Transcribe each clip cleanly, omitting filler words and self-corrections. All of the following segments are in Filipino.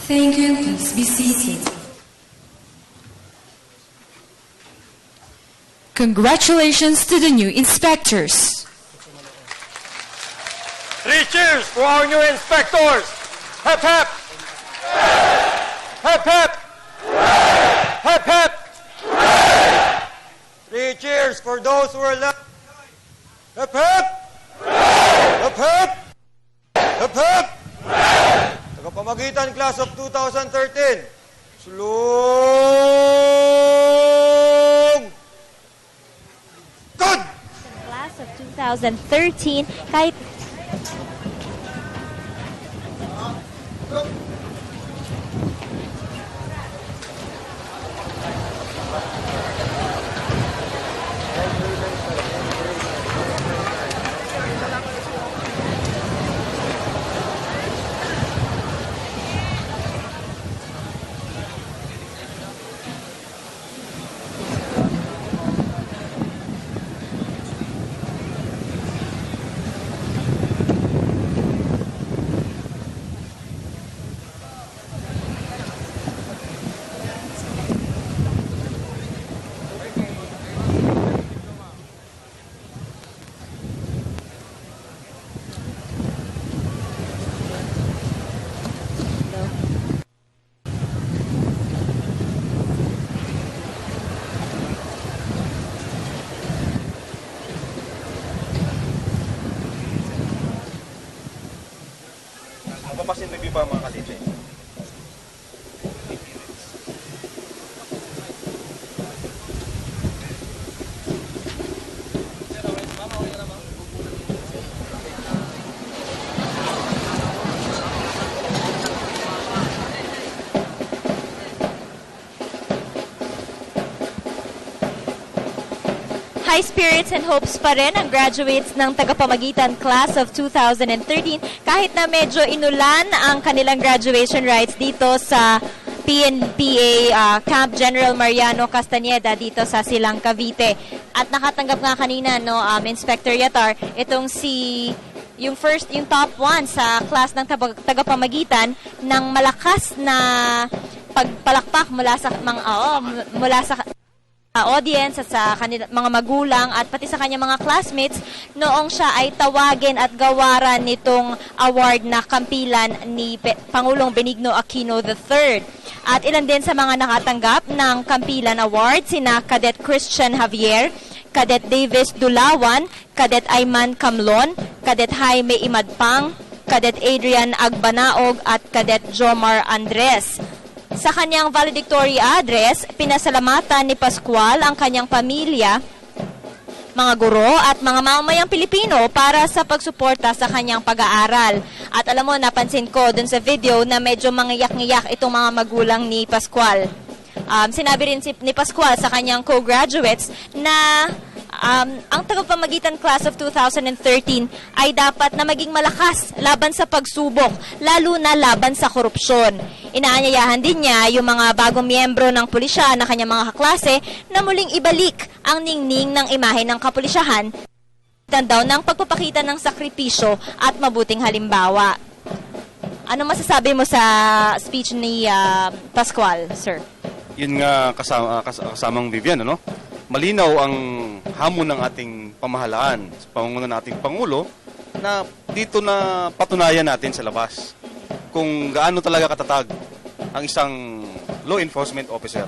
Thank you. Please be seated. Congratulations to the new inspectors. 3 cheers for our new inspectors. Hep hep. Hep hep. Hep hep. 3 cheers for those who are left. Hep hep. Hep hep. Hep hep. Tagapamagitan class of 2013. Slung. Good. Class of 2013, kahit Magpapasinterview pa mga kasitse. high spirits and hopes pa rin ang graduates ng tagapamagitan class of 2013 kahit na medyo inulan ang kanilang graduation rites dito sa PNPA Camp General Mariano Castañeda dito sa Silang, Cavite. At nakatanggap nga kanina Inspector Yatar itong yung top 1 sa class ng tagapamagitan ng malakas na pagpalakpak mula sa audience at sa mga magulang at pati sa kanyang mga classmates noong siya ay tawagin at gawaran nitong award na kampilan ni Pangulong Benigno Aquino III. At ilan din sa mga nakatanggap ng kampilan award sina Cadet Christian Javier, Cadet Davis Dulawan, Cadet Ayman Camlon, Cadet Jaime Imadpang, Cadet Adrian Agbanaog at Cadet Jomar Andres. Sa kanyang valedictory address, pinasalamatan ni Pascual ang kanyang pamilya, mga guro at mga mamamayang Pilipino para sa pagsuporta sa kanyang pag-aaral. At alam mo, napansin ko dun sa video na medyo mangiyak-ngiyak itong mga magulang ni Pascual. Sinabi rin ni Pascual sa kanyang co-graduates na ang tagapamagitan class of 2013 ay dapat na maging malakas laban sa pagsubok, lalo na laban sa korupsyon. Inaanyayahan din niya yung mga bagong miyembro ng pulisya na kanyang mga kaklase na muling ibalik ang ningning ng imahe ng kapulisyahan daw ng pagpapakita ng sakripisyo at mabuting halimbawa. Ano masasabi mo sa speech ni Pascual, sir? Yun nga kasamang Vivian, ano? Malinaw ang hamon ng ating pamahalaan sa pamumuno ng ating Pangulo na dito na patunayan natin sa labas kung gaano talaga katatag ang isang law enforcement officer.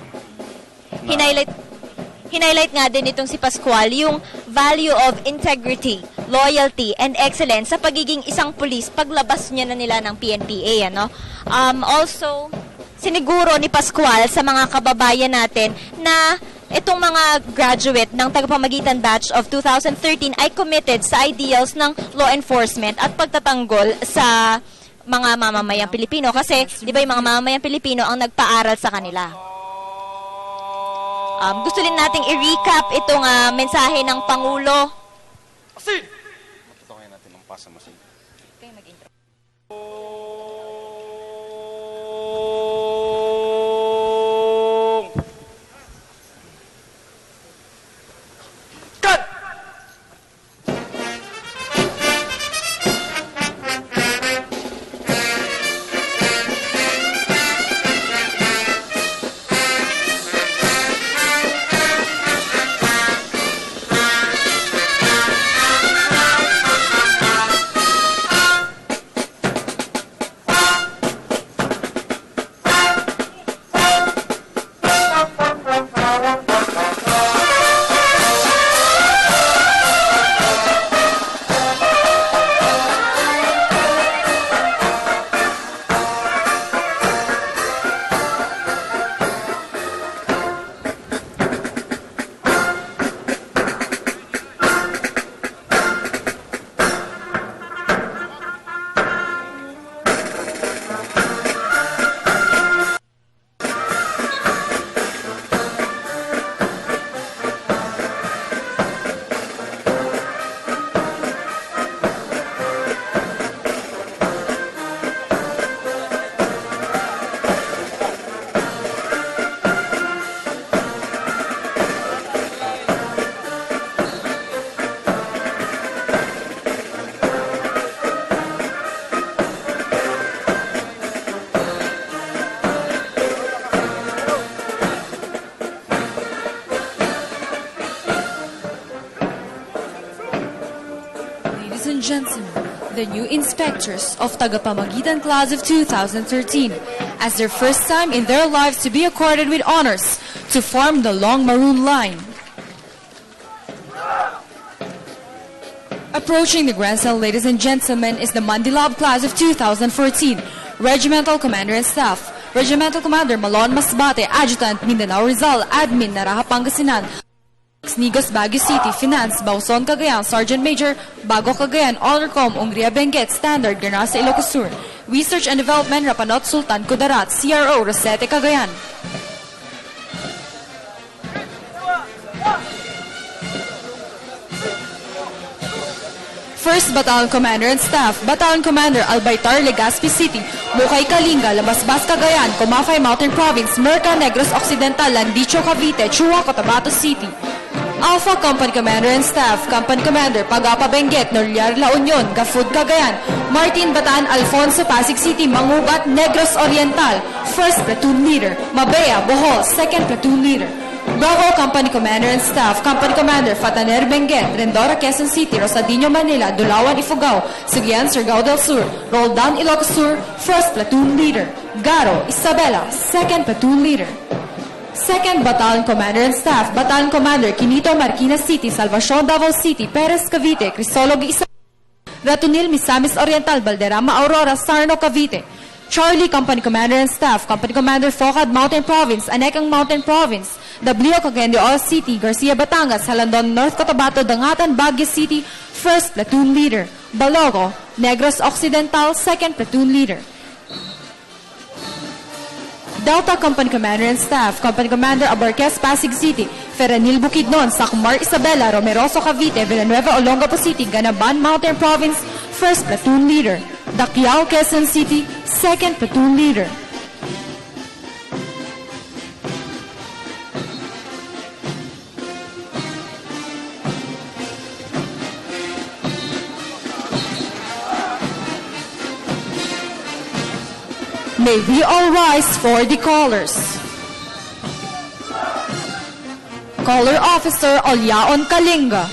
Hinighlight nga din itong si Pascual yung value of integrity, loyalty, and excellence sa pagiging isang pulis paglabas niya na nila ng PNPA. Ano? Also, siniguro ni Pascual sa mga kababayan natin na itong mga graduate ng tagapamagitan batch of 2013 ay committed sa ideals ng law enforcement at pagtatanggol sa mga mamamayang Pilipino. Kasi, di ba yung mga mamamayang Pilipino ang nagpaaral sa kanila. Gusto rin nating i-recap itong mensahe ng Pangulo. Matutukoy natin ng pasamasin. Kayo mag-intro. Ladies and gentlemen, the new inspectors of Tagapamagitan class of 2013, as their first time in their lives to be accorded with honors to form the long maroon line. Approaching the grandstand, ladies and gentlemen, is the Mandilab class of 2014, Regimental Commander and Staff, Regimental Commander Malon Masbate, Adjutant Mindanao Rizal, Admin Naraha Pangasinan, Negros Baguio City, Finance, Bauson Cagayan, Sergeant Major, Bago Cagayan, Honorcom, Ungria Benguet, Standard, Ganasa Ilocos Sur, Research and Development, Rapanot Sultan Kudarat, CRO, Rosete Cagayan. First Battalion Commander and Staff, Battalion Commander Albaitar, Legazpi City, Bukay Kalinga, Labasbas Cagayan, Comafay Mountain Province, Merca, Negros Occidental, Landicho, Cavite, Chua, Cotabato City. Alpha Company Commander and Staff, Company Commander Pagapa Benguet, Noliar La Union, Gafud Cagayan, Martin Bataan Alfonso, Pasig City, Mangubat, Negros Oriental, First Platoon Leader, Mabea, Bohol, Second Platoon Leader. Bravo Company Commander and Staff, Company Commander Fataner Benguet, Rendora, Quezon City, Rosadinho, Manila, Dulawan, Ifugao, Sigian, Surigao del Sur, Roldan, Ilocos Sur, First Platoon Leader. Garo, Isabela, Second Platoon Leader. 2nd Battalion Commander and Staff, Battalion Commander Quinito Marquina City, Salvacion Davao City, Perez Cavite, Crisolog Isa, Ratunil Misamis Oriental, Valderrama Aurora, Sarno Cavite. Charlie Company Commander and Staff, Company Commander Focad Mountain Province, Anekang Mountain Province, W. Cagayan de Oro City, Garcia Batangas, Halandon North Cotabato, Dangatan, Baguio City, 1st Platoon Leader. Balogo, Negros Occidental, 2nd Platoon Leader. Delta Company Commander and Staff, Company Commander Abarquez, Pasig City, Feranil Bukidnon, Sacmar Isabela, Romeroso Cavite, Villanueva Olongapo City, Ganaban Mountain Province, 1st Platoon Leader. Dakyao, Quezon City, 2nd Platoon Leader. May we all rise for the colors. Color Officer Olyaon Kalinga.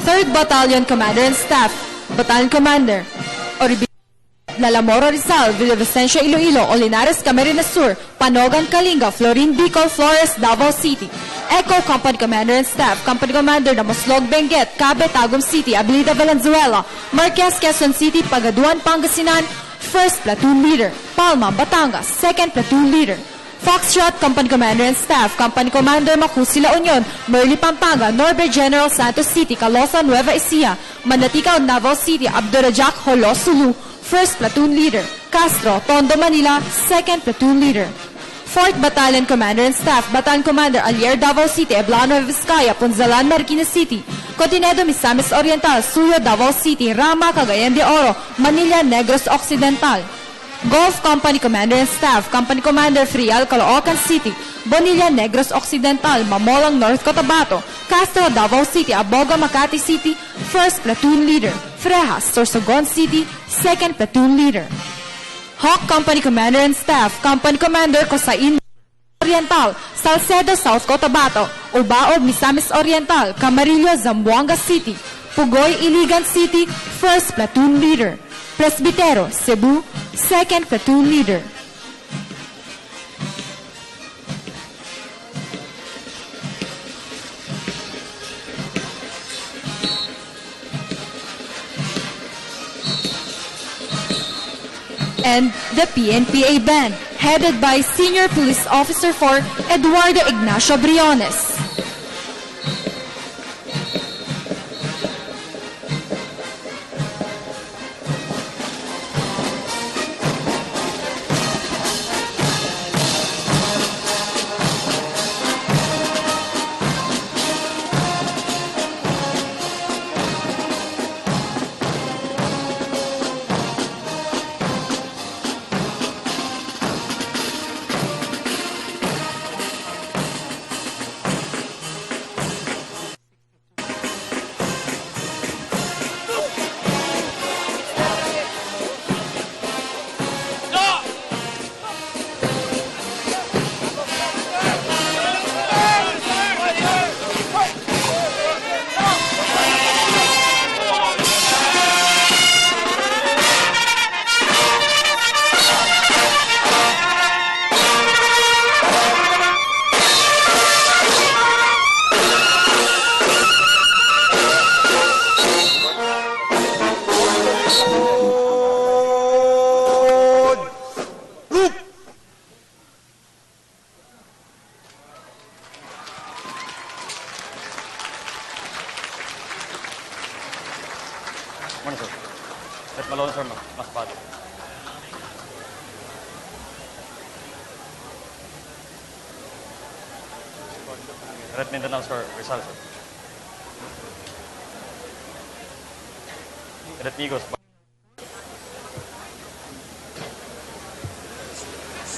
3rd Battalion Commander and Staff, Battalion Commander Lalamoro Rizal, Villavicencio Iloilo, Olinares Camarines Sur, Panogan Kalinga, Florin Bicol, Flores, Davao City. Echo Company Commander and Staff, Company Commander Damoslog Benguet, Cabe, Tagum City, Abilida Valenzuela, Marquez, Quezon City, Pagaduan, Pangasinan, 1st Platoon Leader. Palma, Batangas, 2nd Platoon Leader. Foxtrot Company Commander and Staff, Company Commander Macusi La Union, Merli Pampanga, Norbert General Santos City, Calosa, Nueva Ecija, Manaticaw, Davao City, Abdurajak Holo Sulu, 1st Platoon Leader. Castro, Tondo, Manila, 2nd Platoon Leader. 4th Battalion Commander and Staff, Battalion Commander Alier, Davao City, Eblano, Vizcaya, Punzalan, Marikina City, Cotinedo, Misamis Oriental, Suyo, Davao City, Rama, Cagayan de Oro, Manila, Negros Occidental. Gulf Company Commander and Staff, Company Commander Frial, Caloocan City, Bonilla, Negros Occidental, Mamolang, North Cotabato, Castro, Davao City, Aboga, Makati City, 1st Platoon Leader. Frejas, Sorsogon City, 2nd Platoon Leader. Hawk Company Commander and Staff, Company Commander Cosain Oriental, Salcedo, South Cotabato, Ubaog, Misamis Oriental, Camarillo, Zamboanga City, Pugoy, Iligan City, 1st Platoon Leader. Presbitero, Cebu, 2nd Platoon Leader. And the PNPA Band, headed by Senior Police Officer 4, Eduardo Ignacio Briones. Morning, sir. Red Malone, sir, mas bado. Red Mindanao, sir, Rizal, sir. Red Migos,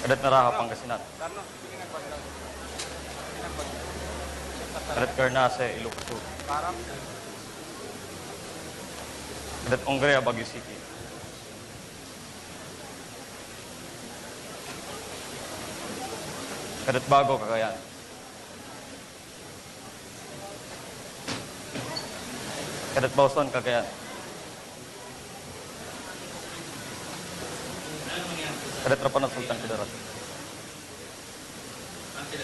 Red Naraha, Pangasinan. Red Carnase, Ilocos. Red Ongrea, Baguio City. Red Bago, Cagayan. Red Bauson, Cagayan. Red Trapanan, Sultan Kudarat. And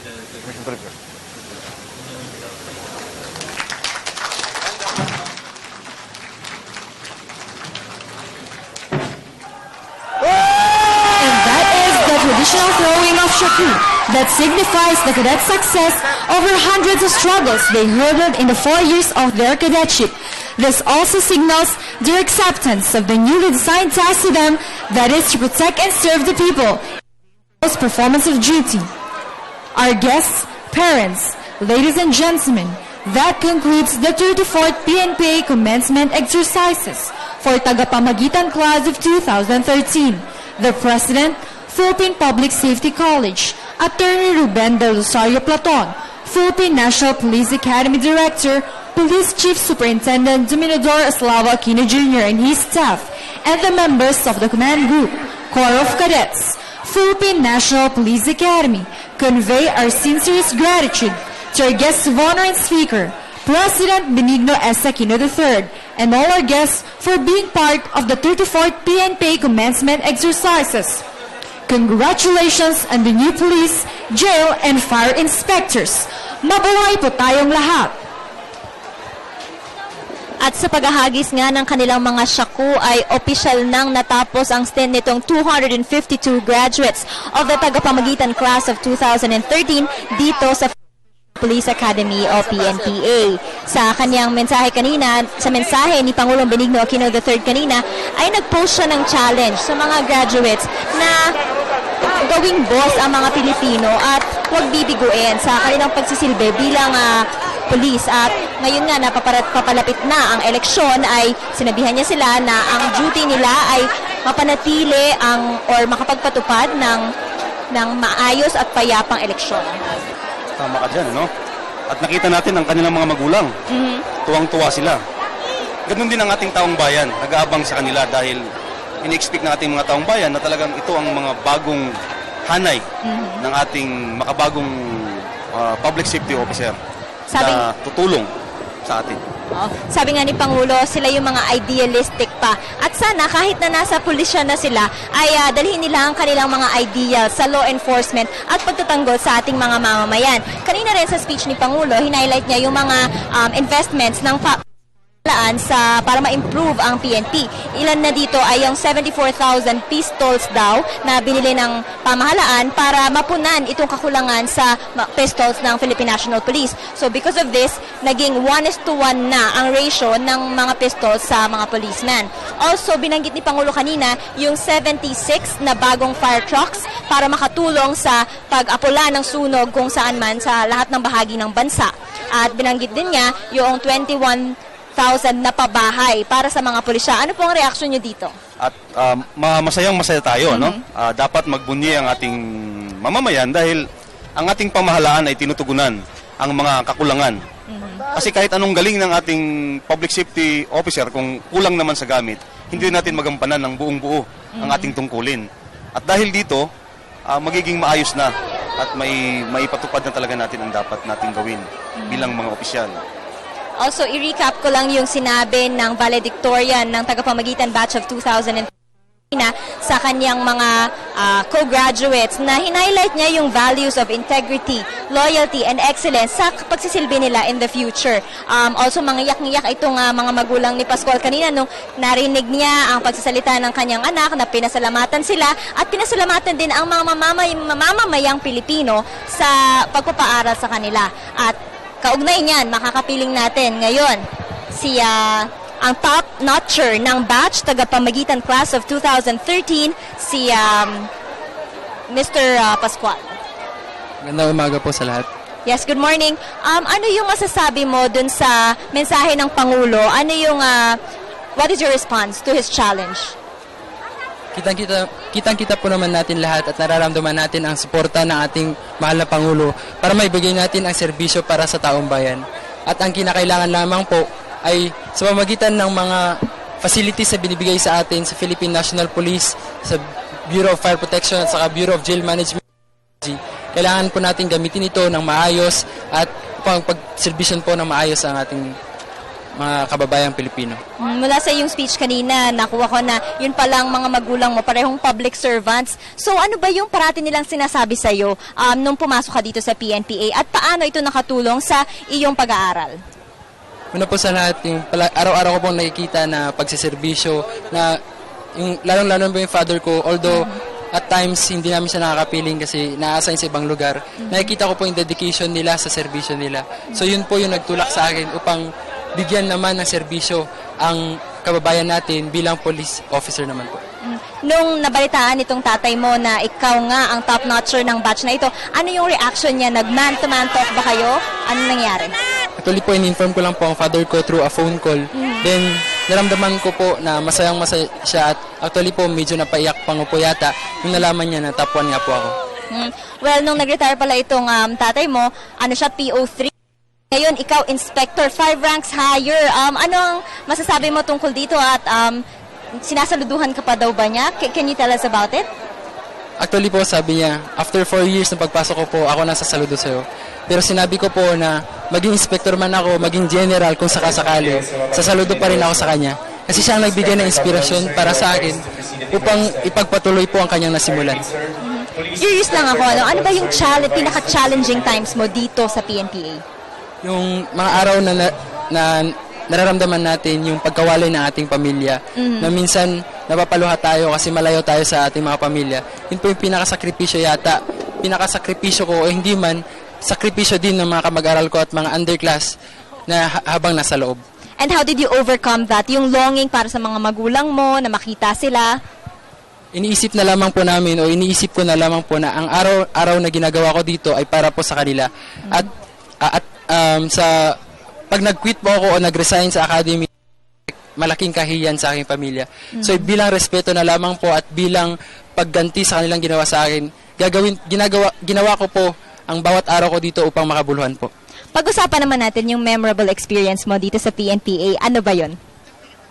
that is the traditional throwing of shaku that signifies the cadet's success over hundreds of struggles they hurdled in the 4 years of their cadetship. This also signals their acceptance of the newly designed task to them, that is to protect and serve the people in performance of duty. Our guests, parents, ladies and gentlemen, that concludes the 34th PNPA commencement exercises for Tagapamagitan Class of 2013. The President, Philippine Public Safety College, Attorney Ruben Del Rosario Platon, Philippine National Police Academy Director, Police Chief Superintendent Dominador Aslava Aquino Jr. and his staff, and the members of the Command Group, Corps of Cadets, Philippine National Police Academy, convey our sincerest gratitude to our guest of honor and speaker, President Benigno S. Aquino III, and all our guests for being part of the 34th PNPA commencement exercises. Congratulations on the new police, jail, and fire inspectors. Mabuhay po tayong lahat! At sa paghahagis nga ng kanilang mga shaku ay opisyal nang natapos ang stint nitong 252 graduates of the Tagapamagitan Class of 2013 dito sa Police Academy o PNPA. Sa kanyang mensahe kanina, sa mensahe ni Pangulong Benigno Aquino III kanina, ay nag-post siya ng challenge sa mga graduates na gawing boss ang mga Pilipino at huwag bibiguin sa kanilang pagsisilbi bilang police. At ngayon nga papalapit na ang eleksyon, ay sinabihan niya sila na ang duty nila ay mapanatili or makapagpatupad ng maayos at payapang eleksyon. Tama ka dyan, no? At nakita natin ang kanilang mga magulang. Tuwang-tuwa sila. Ganun din ang ating taong bayan. Nag-aabang sa kanila dahil in-expect ng ating mga taong bayan na talagang ito ang mga bagong hanay ng ating makabagong public safety officer na tutulong sa atin. Sabi nga ni Pangulo, sila yung mga idealistic pa. At sana kahit na nasa pulisya na sila, ay dalhin nila ang kanilang mga ideals sa law enforcement at pagtatanggol sa ating mga mamamayan. Kanina rin sa speech ni Pangulo, hinighlight niya yung mga investments ng para ma-improve ang PNP. Ilan na dito ay yung 74,000 pistols daw na binili ng pamahalaan para mapunan itong kakulangan sa pistols ng Philippine National Police. So because of this, naging 1:1 na ang ratio ng mga pistols sa mga policemen. Also, binanggit ni Pangulo kanina yung 76 na bagong fire trucks para makatulong sa pag-apula ng sunog kung saan man sa lahat ng bahagi ng bansa. At binanggit din niya yung 21,000 na pabahay para sa mga pulisya. Ano po ang reaksyon niyo dito? At masayang-masaya tayo, no? Dapat magbunyi ang ating mamamayan dahil ang ating pamahalaan ay tinutugunan ang mga kakulangan. Kasi kahit anong galing ng ating public safety officer, kung kulang naman sa gamit, hindi natin magampanan ng buong-buo ang ating tungkulin. At dahil dito, magiging maayos na at maipatupad na talaga natin ang dapat nating gawin bilang mga opisyal. Also, i-recap ko lang yung sinabi ng valedictorian ng Tagapamagitan Batch of 2013 sa kanyang mga co-graduates na hinighlight niya yung values of integrity, loyalty, and excellence sa pagsisilbi nila in the future. Also, mangiyak-ngiyak itong mga magulang ni Pascual kanina nung narinig niya ang pagsasalita ng kanyang anak na pinasalamatan sila at pinasalamatan din ang mga mamamayang Pilipino sa pagpapaaral sa kanila. At kaugnay niyan, makakapiling natin ngayon ang top notcher ng batch Tagapamagitan Class of 2013, si Mr. Pascual. Magandang umaga po sa lahat. Yes, good morning. Ano yung masasabi mo dun sa mensahe ng Pangulo? Ano yung, what is your response to his challenge? Kitang-kita po naman natin lahat at nararamdaman natin ang suporta ng ating mahal na Pangulo para maibigay natin ang serbisyo para sa taong bayan. At ang kinakailangan lamang po ay sa pamamagitan ng mga facilities na binibigay sa atin sa Philippine National Police, sa Bureau of Fire Protection at sa Bureau of Jail Management. Kailangan po natin gamitin ito ng maayos at pagserbisyon po ng maayos ang ating mga kababayang Pilipino. Mula sa iyong speech kanina, nakuha ko na yun palang mga magulang mo, parehong public servants. So ano ba yung parati nilang sinasabi sa iyo nung pumasok ka dito sa PNPA at paano ito nakatulong sa iyong pag-aaral? Una po sa lahat, yung araw-araw ko pong nakikita na pagsiservisyo, na yung lalong-lalo ba yung father ko, although at times hindi namin siya nakakapiling kasi na-assign sa ibang lugar, nakikita ko po yung dedication nila sa serbisyo nila. So yun po yung nagtulak sa akin upang bigyan naman ng serbisyo ang kababayan natin bilang police officer naman po. Nung nabalitaan itong tatay mo na ikaw nga ang top-notcher ng batch na ito, ano yung reaction niya? Nag-man-to-man talk ba kayo? Ano nangyari? Actually po, in-inform ko lang po ang father ko through a phone call. Then, naramdaman ko po na masayang-masaya siya at actually po medyo napaiyak pang po yata yung nalaman niya na top 1 nga po ako. Well, nung nag-retire pala itong tatay mo, ano siya, PO3. Ngayon, ikaw, inspector, 5 ranks higher. Ano ang masasabi mo tungkol dito at sinasaluduhan ka pa daw ba niya? Can you tell us about it? Actually po, sabi niya, after 4 years na pagpasok ko po, ako nasasaludo sa'yo. Pero sinabi ko po na maging inspector man ako, maging general kung sakasakali, sasaludo pa rin ako sa kanya. Kasi siya ang nagbigay ng inspirasyon para sa akin upang ipagpatuloy po ang kanyang nasimulan. Curious lang ako, ano ba yung pinaka-challenging times mo dito sa PNPA? Yung mga araw na nararamdaman natin yung pagkawalay ng ating pamilya, na minsan napapaluha tayo kasi malayo tayo sa ating mga pamilya. Yun po yung pinakasakripisyo yata. Pinakasakripisyo ko o hindi man, sakripisyo din ng mga kamag-aral ko at mga underclass na habang nasa loob. And how did you overcome that? Yung longing para sa mga magulang mo, na makita sila? Iniisip na lamang po namin o iniisip ko na lamang po na ang araw-araw na ginagawa ko dito ay para po sa kanila. At sa pag nag-quit po ako o nag-resign sa academy, malaking kahiyan sa aking pamilya. So bilang respeto na lamang po at bilang pagganti sa kanilang ginawa sa akin, ginawa ko po ang bawat araw ko dito upang makabuluhan po. Pag-usapan naman natin yung memorable experience mo dito sa PNPA. Ano ba yon?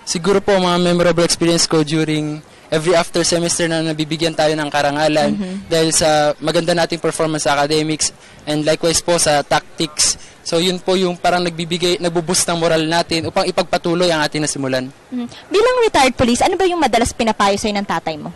Siguro po mga memorable experience ko during every after semester na nabibigyan tayo ng karangalan dahil sa maganda nating performance sa academics and likewise po sa tactics. So yun po yung parang nagbuboost ng moral natin upang ipagpatuloy ang ating nasimulan. Bilang retired police, ano ba yung madalas pinapayo sa'yo ng tatay mo?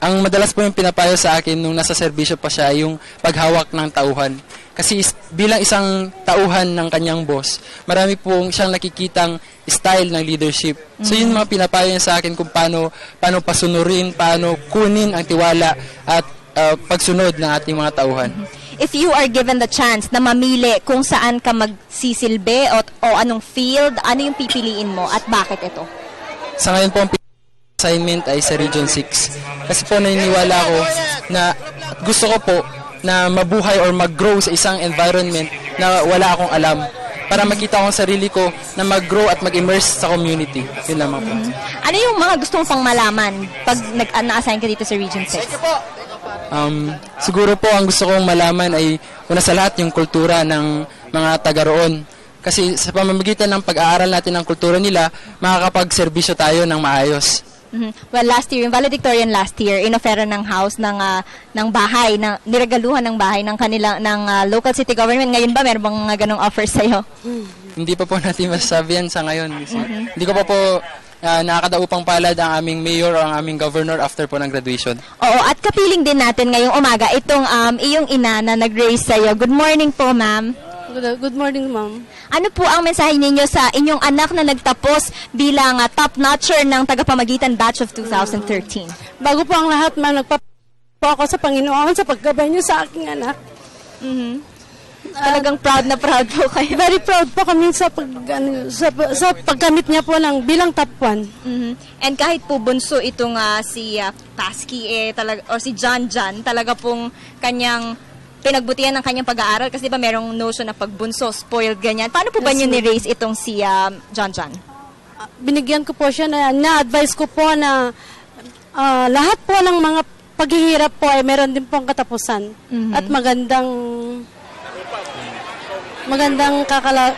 Ang madalas po yung pinapayo sa akin nung nasa serbisyo pa siya, yung paghawak ng tauhan. Kasi bilang isang tauhan ng kanyang boss, marami pong siyang nakikitang style ng leadership. So yun mga pinapayo niya sa akin kung paano pasunurin, paano kunin ang tiwala at pagsunod ng ating mga tauhan. If you are given the chance na mamili kung saan ka magsisilbi o anong field, ano yung pipiliin mo at bakit ito? Sa ngayon po ang assignment ay sa Region 6. Kasi po naniniwala ako na gusto ko po na mabuhay or mag-grow sa isang environment na wala akong alam para makita ko ang sarili ko na mag-grow at mag-immerse sa community. Yun lamang po. Ano yung mga gusto mong pang malaman pag na-assign ka dito sa Region 6? Siguro po ang gusto kong malaman ay una sa lahat yung kultura ng mga taga roon. Kasi sa pamamagitan ng pag-aaral natin ng kultura nila, makakapag-serbisyo tayo ng maayos. Well, last year, yung valedictorian last year, inofera ng house ng bahay, niregaluhan ng bahay ng local city government. Ngayon ba, meron bang ganong offer sa'yo? Hindi pa po natin masasabi yan sa ngayon. Hindi ko pa po nakakadaupang palad ang aming mayor o ang aming governor after po ng graduation. Oo, at kapiling din natin ngayong umaga itong iyong ina na nag-raise sa'yo. Good morning po, ma'am. Good morning, ma'am. Ano po ang mensahe ninyo sa inyong anak na nagtapos bilang top-notcher ng tagapamagitan batch of 2013? Bago po ang lahat, ma'am, nagpapo ako sa Panginoon sa paggabay niyo sa aking anak. Talagang proud na proud po kayo. Very proud po kami sa pagkamit niya po ng bilang top 1. And kahit po bunso itong si Pasky o si John, talaga pong kanyang pinagbutihan ng kanyang pag-aaral kasi diba merong notion na pagbunso, spoiled, ganyan. Paano po ba niyo ni-raise itong si John? Binigyan ko po siya na-advise ko po na lahat po ng mga paghihirap po ay meron din pong katapusan at magandang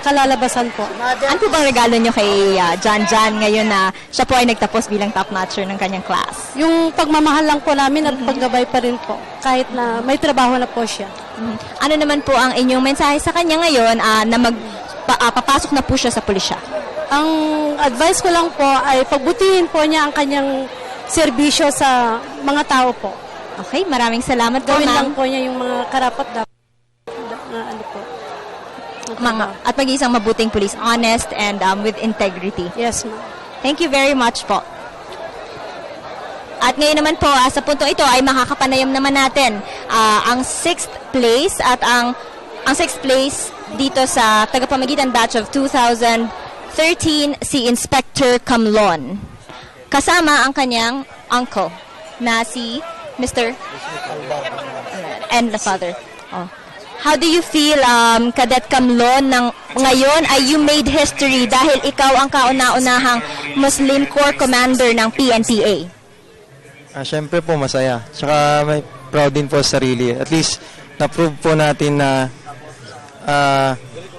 kalalabasan po. Ano po bang regalo nyo kay John ngayon na siya po ay nagtapos bilang top-notcher ng kanyang class? Yung pagmamahal lang po namin at paggabay pa rin po kahit na may trabaho na po siya. Ano naman po ang inyong mensahe sa kanya ngayon na papasok na po siya sa pulisya? Ang advice ko lang po ay pagbutihin po niya ang kanyang serbisyo sa mga tao po. Okay, maraming salamat po, Gawin ma'am. lang po niya yung mga karapat dapat. Ano po. At maging isang mabuting police, honest and with integrity. Yes, ma'am. Thank you very much po. At ngayon naman po, sa puntong ito ay makakapanayam naman natin ang 6th place at ang 6th place dito sa tagapamagitan batch of 2013 si Inspector Camlon. Kasama ang kanyang uncle na si Mr. and the father. Oh. How do you feel, Cadet Camlon, ngayon ay you made history dahil ikaw ang kauna-unahang Muslim Corps Commander ng PNPA? Siyempre po masaya. Tsaka may proud din po sa sarili. At least na-prove po natin na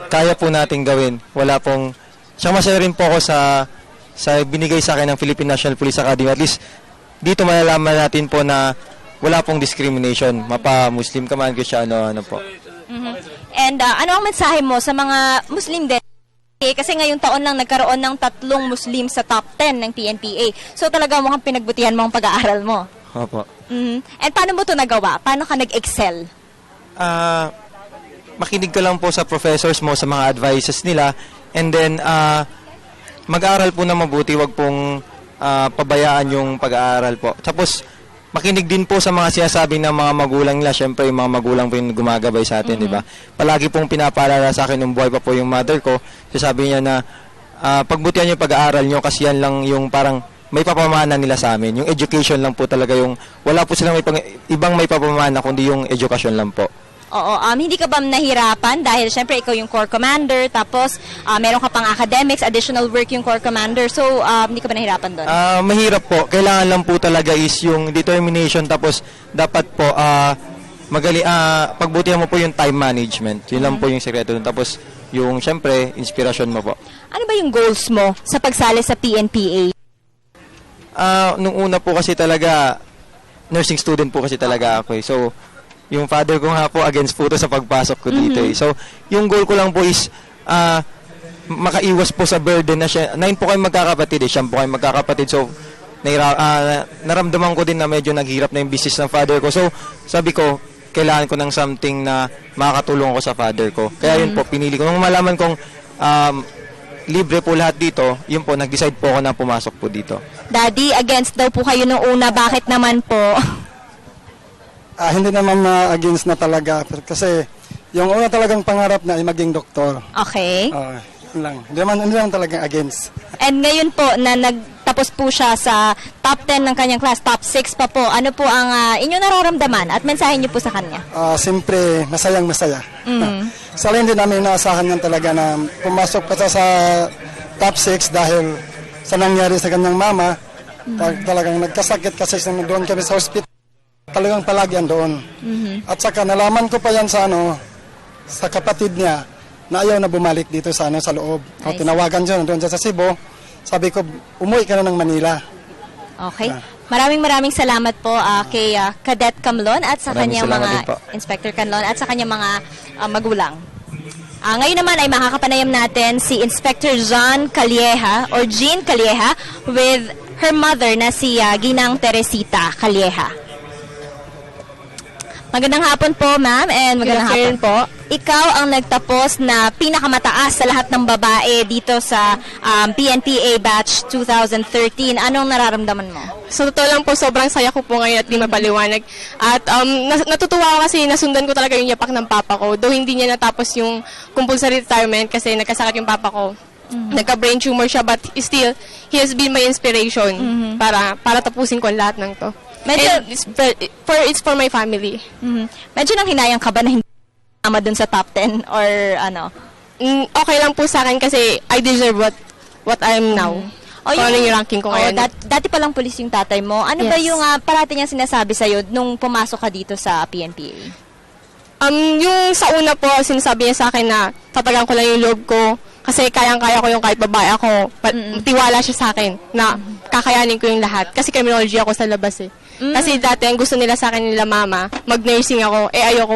kaya po natin gawin. Wala pong... Tsaka masaya rin po ako sa binigay sa akin ng Philippine National Police Academy. At least dito malalaman natin po na wala pong discrimination. Mapa-Muslim ka man, Kristiyano, ano po. Mm-hmm. And ano ang mensahe mo sa mga Muslim din? Kasi ngayong taon lang nagkaroon ng 3 Muslim sa top 10 ng PNPA. So talaga mukhang pinagbutihan mo ang pag-aaral mo. Opo. Mm-hmm. And paano mo ito nagawa? Paano ka nag-excel? Makinig ka lang po sa professors mo, sa mga advices nila. And then, mag-aaral po na mabuti. Wag pong pabayaan yung pag-aaral po. Tapos, makinig din po sa mga sinasabi ng mga magulang nila. Siyempre, yung mga magulang po yung gumagabay sa atin, di ba? Palagi pong pinapaalala sa akin nung buhay pa po yung mother ko. Sasabi niya na, pagbutihan yung pag-aaral nyo kasi yan lang yung parang may papamana nila sa amin. Yung education lang po talaga yung, wala po silang ibang may papamana kundi yung education lang po. Oo, hindi ka ba nahirapan dahil syempre ikaw yung Corps Commander, tapos meron ka pang academics, additional work yung Corps Commander, so hindi ka ba nahirapan doon? Mahirap po. Kailangan lang po talaga is yung determination, tapos dapat po pagbutihan mo po yung time management. Yun lang po yung sekreto doon. Tapos yung syempre, inspirasyon mo po. Ano ba yung goals mo sa pagsali sa PNPA? Nung una po kasi talaga, nursing student po kasi talaga ako eh. So, yung father ko nga po against po to sa pagpasok ko dito eh. So, yung goal ko lang po is makaiwas po sa burden na siya. 9 po kayo magkakapatid eh. 10 po kayo magkakapatid. So, naramdaman ko din na medyo naghirap na yung business ng father ko. So, sabi ko, kailangan ko ng something na makakatulong ko sa father ko. Kaya yun po, pinili ko. Nung malaman kong libre po lahat dito, yun po, nag-decide po ako na pumasok po dito. Daddy, against daw po kayo nung una. Bakit naman po? Hindi naman against na talaga. Kasi yung una talagang pangarap na ay maging doktor. Okay. Yun lang. Hindi naman talagang against. And ngayon po, na nagtapos po siya sa top 10 ng kanyang class, top 6 pa po, ano po ang inyong nararamdaman at mensahe niyo po sa kanya? Siyempre, masayang-masaya. Sala hindi namin inaasahan yan talaga na pumasok pa siya sa top 6 dahil sa nangyari sa kanyang mama. Talagang nagkasakit kasi doon kami sa hospital. Talagang palagi yan doon. At saka nalaman ko pa yan sa sa kapatid niya na ayaw na bumalik dito sa loob. O tinawagan siya doon sa Cebu. Sabi ko, umuwi ka na ng Manila. Okay. Maraming salamat po kay Cadet Camlon at sa kanyang mga Inspector Camlon at sa kanyang mga magulang. Ngayon naman ay makakapanayam natin si Inspector Jean Calieja or Jean Calieja with her mother na si Ginang Teresita Calieja. Magandang hapon po, ma'am, and magandang hapon po. Ikaw ang nagtapos na pinakamataas sa lahat ng babae dito sa PNPA Batch 2013. Anong nararamdaman mo? So, totoo lang po, sobrang saya ko po ngayon at di mapaliwanag. At natutuwa ako kasi nasundan ko talaga yung yapak ng papa ko. Though hindi niya natapos yung compulsory retirement kasi nagkasakit yung papa ko. Nagka-brain tumor siya, but still, he has been my inspiration para tapusin ko lahat ng to. Medyo, it's for my family. Medyo nang hinayang ka ba na hindi tama dun sa top 10 or ano? Okay lang po sa akin kasi I deserve what I am now. Ano yung ranking ko ngayon? Dati palang pulis yung tatay mo. Ano ba yung parati niyang sinasabi sa'yo nung pumasok ka dito sa PNPA? Yung sa una po, sinasabi niya sa akin na tatagan ko lang yung loob ko kasi kayang-kaya ko yung kahit babae ako. Tiwala siya sa akin na kakayanin ko yung lahat. Kasi criminology ako sa labas eh. Kasi dati ang gusto nila sa akin nila mama, mag-nursing ako. Ayoko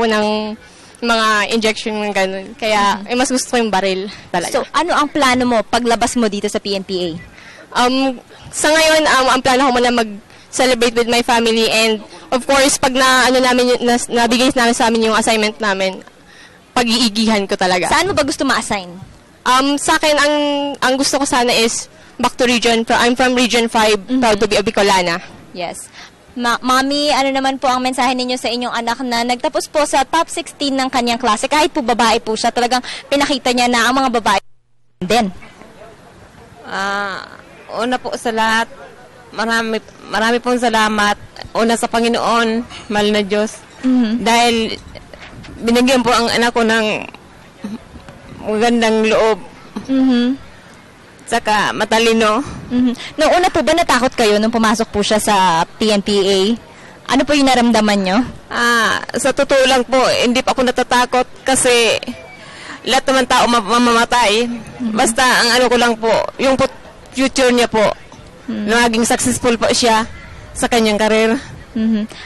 mga injection ng ganun. Kaya mas gusto ko yung baril talaga. So, ano ang plano mo paglabas mo dito sa PNPA? Sa ngayon, ang plano ko muna mag-celebrate with my family, and of course, pag nabigay namin sa amin yung assignment namin, pag-iigihan ko talaga. Saan mo ba gusto ma-assign? Sa akin, ang gusto ko sana is back to region. I'm from Region 5, proud to be a Bicolana. Yes. Mami, ano naman po ang mensahe ninyo sa inyong anak na nagtapos po sa top 16 ng kanyang klase? Kahit po babae po siya, talagang pinakita niya na ang mga babae din. Una po sa lahat, marami pong salamat. Una sa Panginoon, mahal na Diyos. Dahil binigyan po ang anak ko ng magandang loob. Saka matalino. Noong una po ba natakot kayo nung pumasok po siya sa PNPA? Ano po yung naramdaman nyo? Sa totoo lang po, hindi pa ako natatakot kasi lahat naman tao mamamatay. Basta ang ano ko lang po, yung future niya po, na maging successful po siya sa kanyang karir.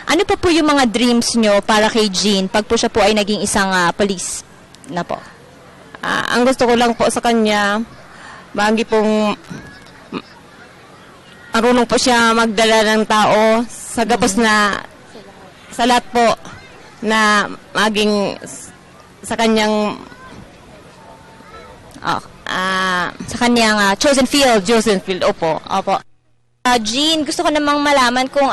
Ano pa po yung mga dreams nyo para kay Jean pag po siya po ay naging isang police na po? Ang gusto ko lang po sa kanya, bagi pong marunong po siya magdala ng tao sa gabos na sa lahat po na maging sa kanyang sa kanyang chosen field. Opo. Jean, gusto ko namang malaman kung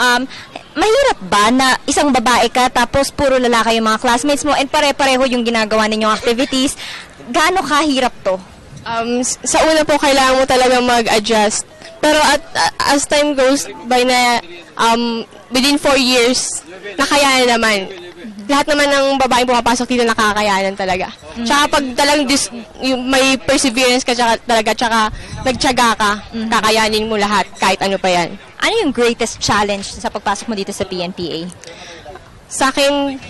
mahirap ba na isang babae ka tapos puro lalaki yung mga classmates mo and pare-pareho yung ginagawa ninyong activities. Gaano kahirap to? Sa una po, kailangan mo talaga mag-adjust. Pero as time goes by na, within 4 years, nakayanan naman. Lahat naman ng babaeng pumapasok dito nakakayanan talaga. Tsaka pag talagang may perseverance ka talaga, tsaka nagtyaga ka, kakayanin mo lahat, kahit ano pa yan. Ano yung greatest challenge sa pagpasok mo dito sa PNPA? Sa akin,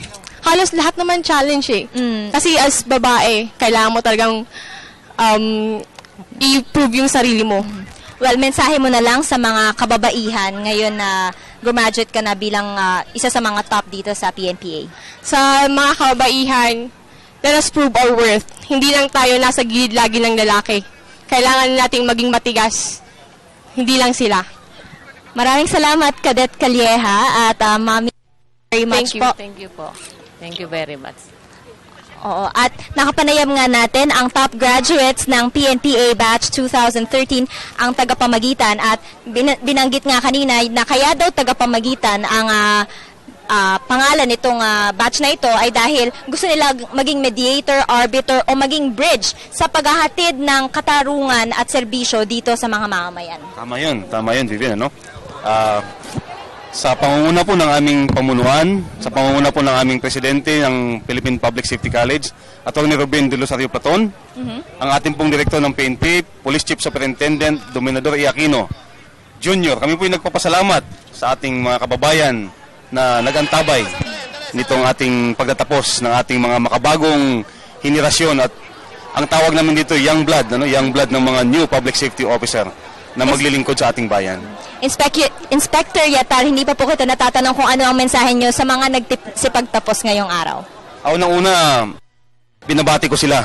halos lahat naman challenge eh. Kasi as babae, kailangan mo talagang i-prove yung sarili mo. Well, mensahe mo na lang sa mga kababaihan ngayon na graduate ka na bilang isa sa mga top dito sa PNPA. Sa mga kababaihan, let us prove our worth. Hindi lang tayo nasa gilid lagi ng lalaki. Kailangan nating maging matigas. Hindi lang sila. Maraming salamat, Cadet Calleja, at Mami, very much po. Thank you po. Thank you very much. Oo, at nakapanayam nga natin ang top graduates ng PNPA Batch 2013 ang tagapamagitan at binanggit nga kanina na kaya daw tagapamagitan ang pangalan nitong batch na ito ay dahil gusto nila maging mediator, arbiter o maging bridge sa paghahatid ng katarungan at serbisyo dito sa mga mamamayan. Tama yun, Vivian, ano? Sa pangunguna po ng aming pamunuan, sa pangunguna po ng aming presidente ng Philippine Public Safety College, Atty. Ruben de Rosario Platon, ang ating pong direktor ng PNP, Police Chief Superintendent Dominador Iacchino Jr. Kami po ay nagpapasalamat sa ating mga kababayan na nagantabay nitong ating pagtatapos ng ating mga makabagong henerasyon at ang tawag namin dito young blood ng mga new public safety officer na maglilingkod sa ating bayan. Inspector Yatar, hindi pa po kita natatanong kung ano ang mensahe nyo sa mga nagsipagtapos ngayong araw. Una, binabati ko sila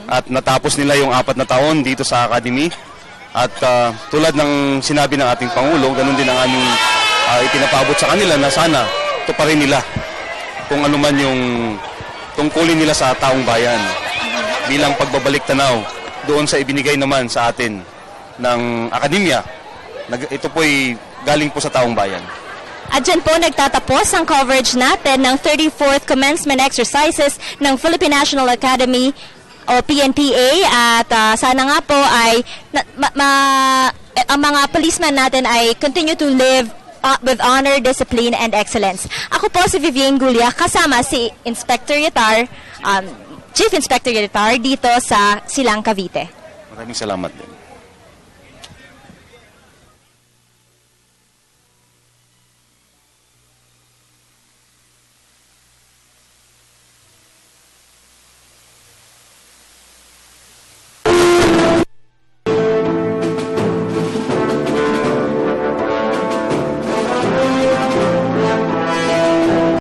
at natapos nila yung 4 na taon dito sa academy at tulad ng sinabi ng ating Pangulo, ganun din ang aming ipinapaabot sa kanila na sana tuparin nila kung ano man yung tungkulin nila sa taong bayan bilang pagbabalik tanaw doon sa ibinigay naman sa atin ng akademya. Ito po'y galing po sa taong bayan. At dyan po nagtatapos ang coverage natin ng 34th Commencement Exercises ng Philippine National Academy o PNPA at sana nga po ay ang mga policemen natin ay continue to live with honor, discipline, and excellence. Ako po si Vivian Gulia kasama si Inspector Yatar, Chief Inspector Yatar dito sa Silang, Cavite. Maraming salamat din.